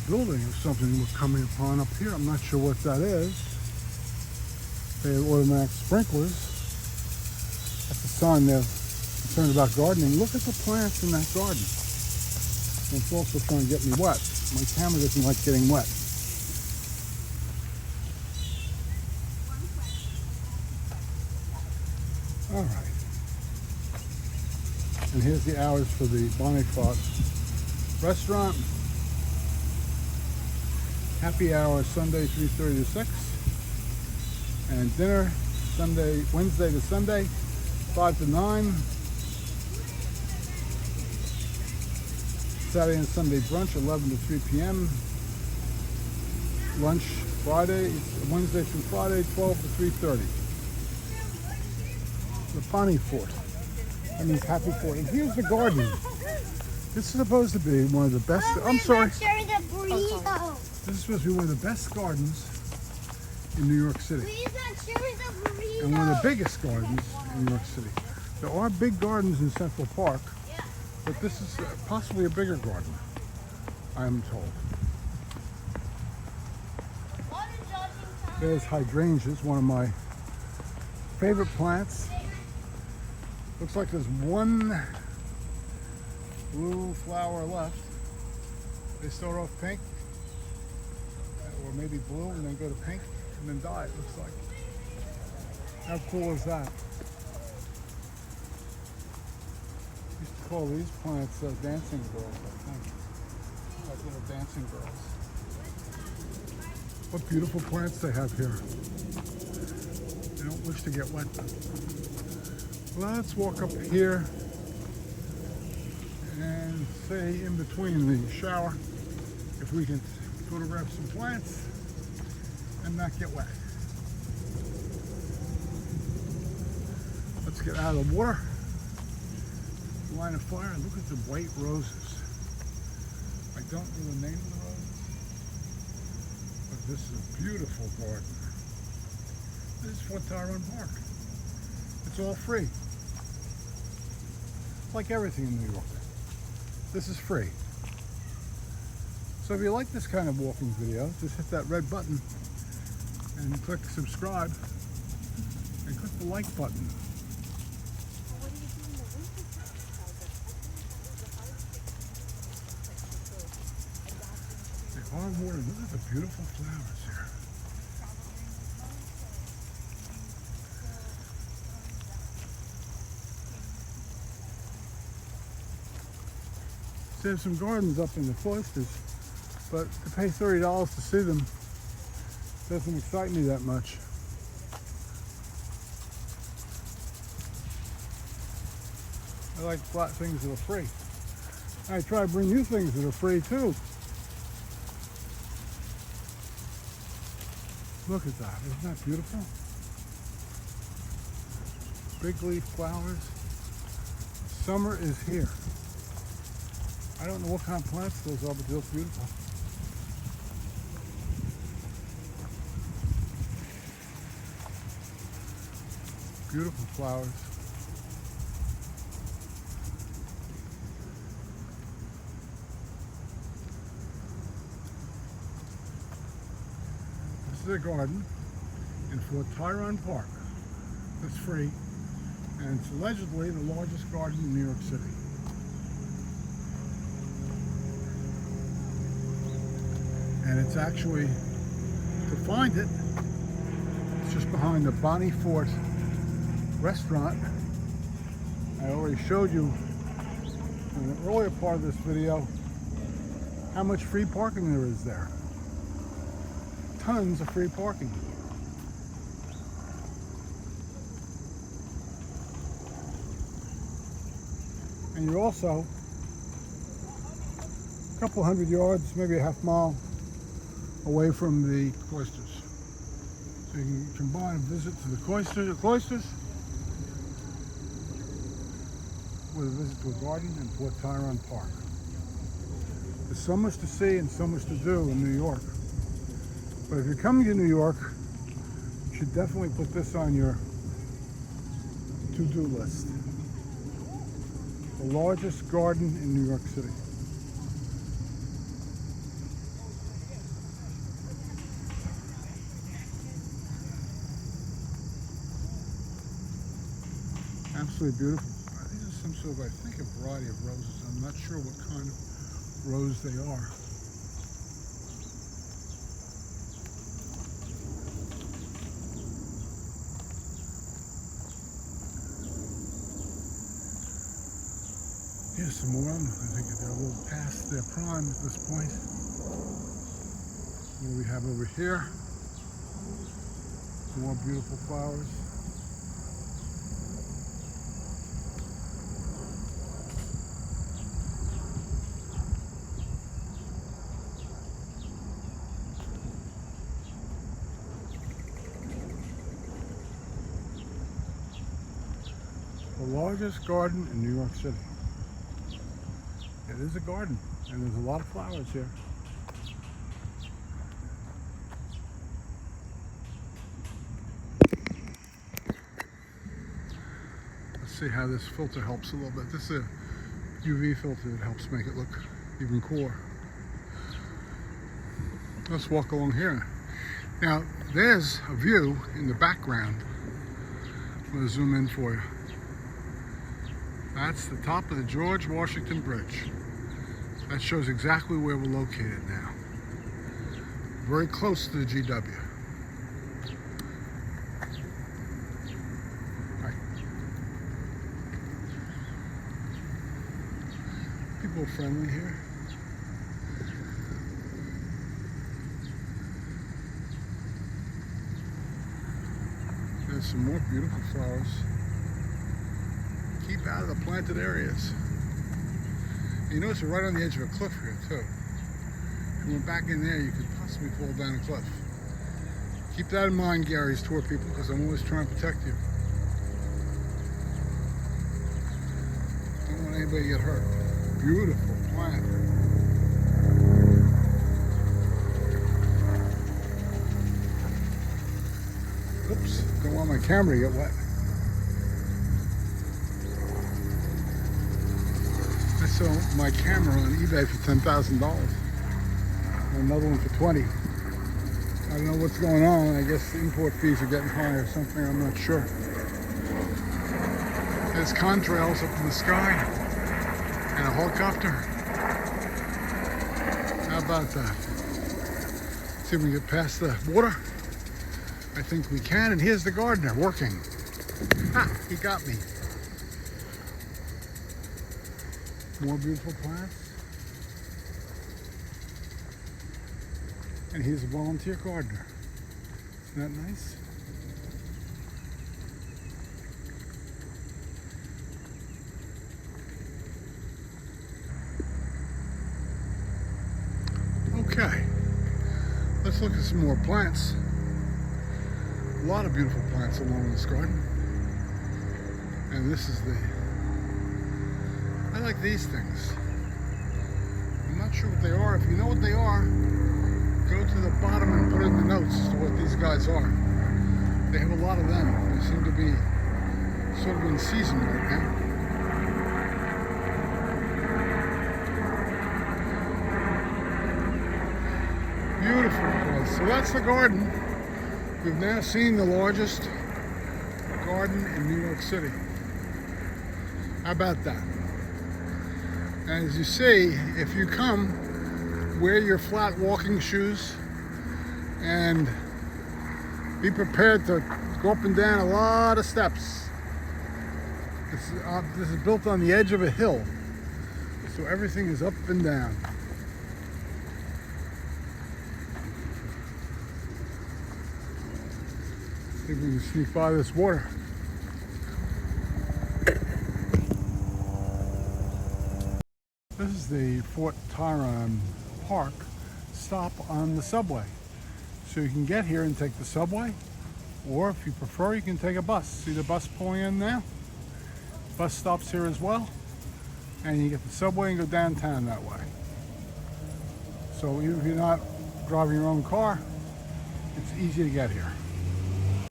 building or something we're coming upon up here. I'm not sure what that is. They have automatic sprinklers. That's a sign they're concerned about gardening. Look at the plants in that garden. And it's also trying to get me wet. My camera doesn't like getting wet. All right. And here's the hours for the Bonifat restaurant. Happy hour Sunday 3:30 to 6. And dinner Wednesday to Sunday 5 to 9. Saturday and Sunday brunch 11 to 3 p.m. Lunch Wednesday through Friday 12 to 3:30. The Bonifat. That means happy fort. And here's the garden. This is supposed to be one of the best. I'm sorry. This is supposed to be one of the best gardens in New York City. And one of the biggest gardens in New York City. There are big gardens in Central Park, but this is possibly a bigger garden, I am told. There's hydrangeas, one of my favorite plants. Looks like there's one blue flower left. They start off pink, or maybe blue, and then go to pink, and then die, it looks like. How cool is that? Used to call these plants dancing girls, I think. Like little dancing girls. What beautiful plants they have here. They don't wish to get wet. Let's walk up here and say in between the shower if we can photograph some plants and not get wet. Let's get out of the water. Line of fire. Look at the white roses. I don't know the name of the roses, but this is a beautiful garden. This is Fort Tryon Park. It's all free. Like everything in New York. This is free. So if you like this kind of walking video, just hit that red button and click subscribe and click the like button. They are water. Look at the beautiful flowers here. There's some gardens up in the Cloisters, but to pay $30 to see them doesn't excite me that much. I like flat things that are free. I try to bring you things that are free too. Look at that, isn't that beautiful? Big leaf flowers. Summer is here. I don't know what kind of plants those are, but they look beautiful. Beautiful flowers. This is a garden in Fort Tryon Park. It's free, and it's allegedly the largest garden in New York City. And it's actually, to find it, it's just behind the Bonifat restaurant. I already showed you in the earlier part of this video how much free parking there is there. Tons of free parking. And you're also a couple hundred yards, maybe a half mile away from the Cloisters. So you can combine a visit to the Cloisters with a visit to a garden in Fort Tryon Park. There's so much to see and so much to do in New York. But if you're coming to New York, you should definitely put this on your to-do list. The largest garden in New York City. absolutely beautiful. These are some sort of, I think, a variety of roses. I'm not sure what kind of rose they are. Here's some more of them. I think they're a little past their prime at this point. What do we have over here? More beautiful flowers. The largest garden in New York City. It is a garden, and there's a lot of flowers here. Let's see how this filter helps a little bit. This is a UV filter that helps make it look even cooler. Let's walk along here. Now, there's a view in the background. I'm going to zoom in for you. That's the top of the George Washington Bridge. That shows exactly where we're located now. Very close to the GW. Right. People are friendly here. There's some more beautiful flowers. Keep out of the planted areas. You notice we're right on the edge of a cliff here too. If you went back in there, you could possibly fall down a cliff. Keep that in mind, Gary's tour people, because I'm always trying to protect you. Don't want anybody to get hurt. Beautiful plant. Oops, don't want my camera to get wet. I saw my camera on eBay for $10,000. Another one for $20,000. I don't know what's going on. I guess the import fees are getting high or something. I'm not sure. There's contrails up in the sky and a helicopter. How about that? See if we can get past the water. I think we can. And here's the gardener working. Ha! He got me. More beautiful plants. And he's a volunteer gardener. Isn't that nice? Okay. Let's look at some more plants. A lot of beautiful plants along this garden. And this is I like these things. I'm not sure what they are. If you know what they are, go to the bottom and put in the notes as to what these guys are. They have a lot of them. They seem to be sort of in season right now. Beautiful place. So that's the garden. We've now seen the largest garden in New York City. How about that? And as you see, if you come, wear your flat walking shoes and be prepared to go up and down a lot of steps. This is built on the edge of a hill, so everything is up and down. See if we can sneak by this water. This is the Fort Tryon Park stop on the subway. So you can get here and take the subway, or if you prefer, you can take a bus. See the bus pulling in now? Bus stops here as well. And you get the subway and go downtown that way. So even if you're not driving your own car, it's easy to get here.